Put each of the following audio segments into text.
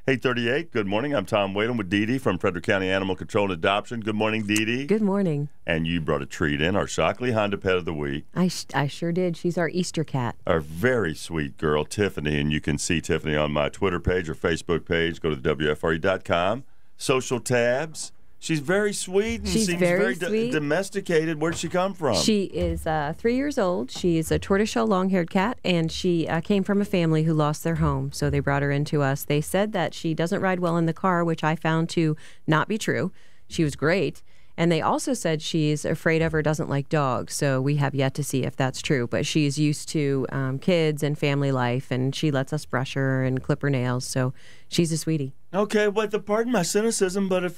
8:38, good morning. I'm Tom Whalen with Dee Dee from Frederick County Animal Control and Adoption. Good morning, Dee Dee. Good morning. And you brought a treat in, our Shockley Honda Pet of the Week. I sure did. She's our Easter cat. Our very sweet girl, Tiffany, and you can see Tiffany on my Twitter page or Facebook page. Go to the WFRE.com. Social tabs. She's very sweet and She's seems very sweet. Domesticated. Where'd she come from? She is 3 years old. She's a tortoiseshell long-haired cat, and she came from a family who lost their home, so they brought her into us. They said that she doesn't ride well in the car, which I found to not be true. She was great. And they also said she's afraid of or doesn't like dogs, so we have yet to see if that's true. But she's used to kids and family life, and she lets us brush her and clip her nails, so she's a sweetie. Okay, but pardon my cynicism, but if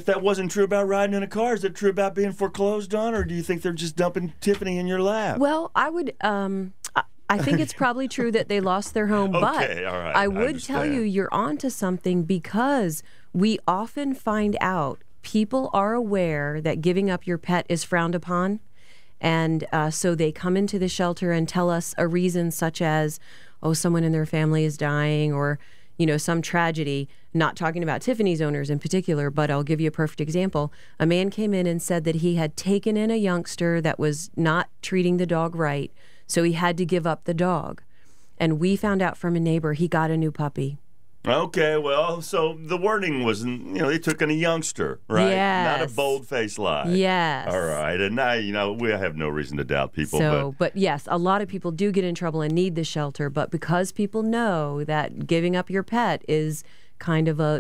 that wasn't true about riding in a car, is it true about being foreclosed on, or do you think they're just dumping Tiffany in your lap? Well, I would. I think it's probably true that they lost their home, but all right, I would tell you you're onto something, because we often find out people are aware that giving up your pet is frowned upon, and so they come into the shelter and tell us a reason such as, oh, someone in their family is dying, or some tragedy. Not talking about Tiffany's owners in particular, but I'll give you a perfect example. A man came in and said that he had taken in a youngster that was not treating the dog right, so he had to give up the dog. And we found out from a neighbor he got a new puppy. Okay, well, so the wording was, they took in a youngster, right? Yes. Not a bold-faced lie. Yes. All right, and now, we have no reason to doubt people. But yes, a lot of people do get in trouble and need the shelter, but because people know that giving up your pet is kind of a,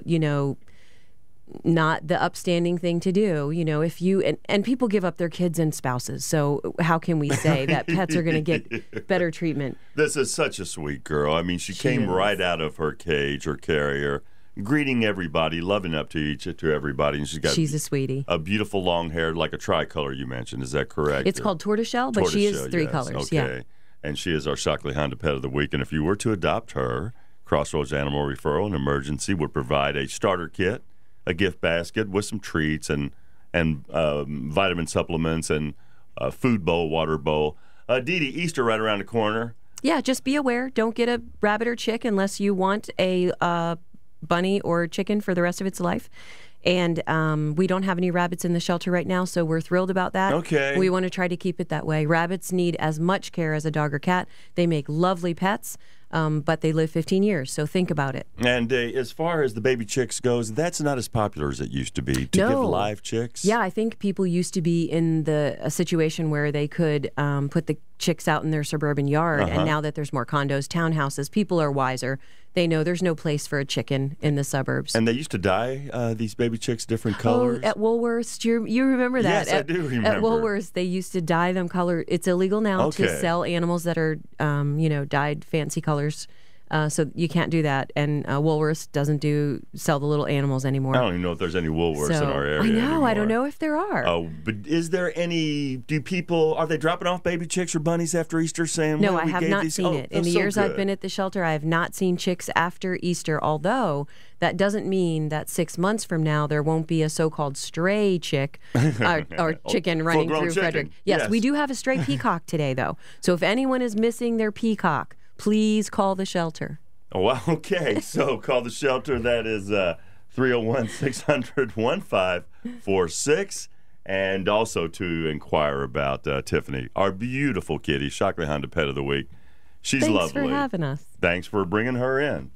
not the upstanding thing to do, if you, and people give up their kids and spouses, so how can we say that pets are going to get better treatment? This is such a sweet girl. I mean, she came right out of her cage or carrier, greeting everybody, loving up to everybody. And she's a sweetie. A beautiful long hair, like a tricolor you mentioned. Is that correct? It's called tortoiseshell, but she is three colors. Okay. Yeah. And she is our Shockley Honda Pet of the Week. And if you were to adopt her, Crossroads Animal Referral and Emergency would provide a starter kit, a gift basket with some treats and vitamin supplements and a food bowl, water bowl. Dee Dee, Easter right around the corner. Yeah, just be aware. Don't get a rabbit or chick unless you want a bunny or chicken for the rest of its life. And we don't have any rabbits in the shelter right now, so we're thrilled about that. Okay. We want to try to keep it that way. Rabbits need as much care as a dog or cat. They make lovely pets, but they live 15 years, so think about it. And as far as the baby chicks goes, that's not as popular as it used to be, to give live chicks. Yeah, I think people used to be in a situation where they could put the chicks out in their suburban yard, and now that there's more condos, townhouses, people are wiser. They know there's no place for a chicken in the suburbs. And they used to dye these baby chicks different colors. Oh, at Woolworths, you remember that? Yes, I do remember. At Woolworths, they used to dye them color. It's illegal now to sell animals that are, dyed fancy colors. So you can't do that. And Woolworths doesn't sell the little animals anymore. I don't even know if there's any Woolworths in our area I know. anymore. I don't know if there are. Oh, but is there any? Are they dropping off baby chicks or bunnies after Easter, saying? No, I have not seen it. In the years I've been at the shelter, I have not seen chicks after Easter, although that doesn't mean that 6 months from now there won't be a so-called stray chick or chicken running through Frederick. Yes, we do have a stray peacock today, though. So if anyone is missing their peacock, please call the shelter. Well, okay. So call the shelter. That is 301-600-1546. And also to inquire about Tiffany, our beautiful kitty, Shockley Honda Pet of the Week. She's lovely. Thanks for having us. Thanks for bringing her in.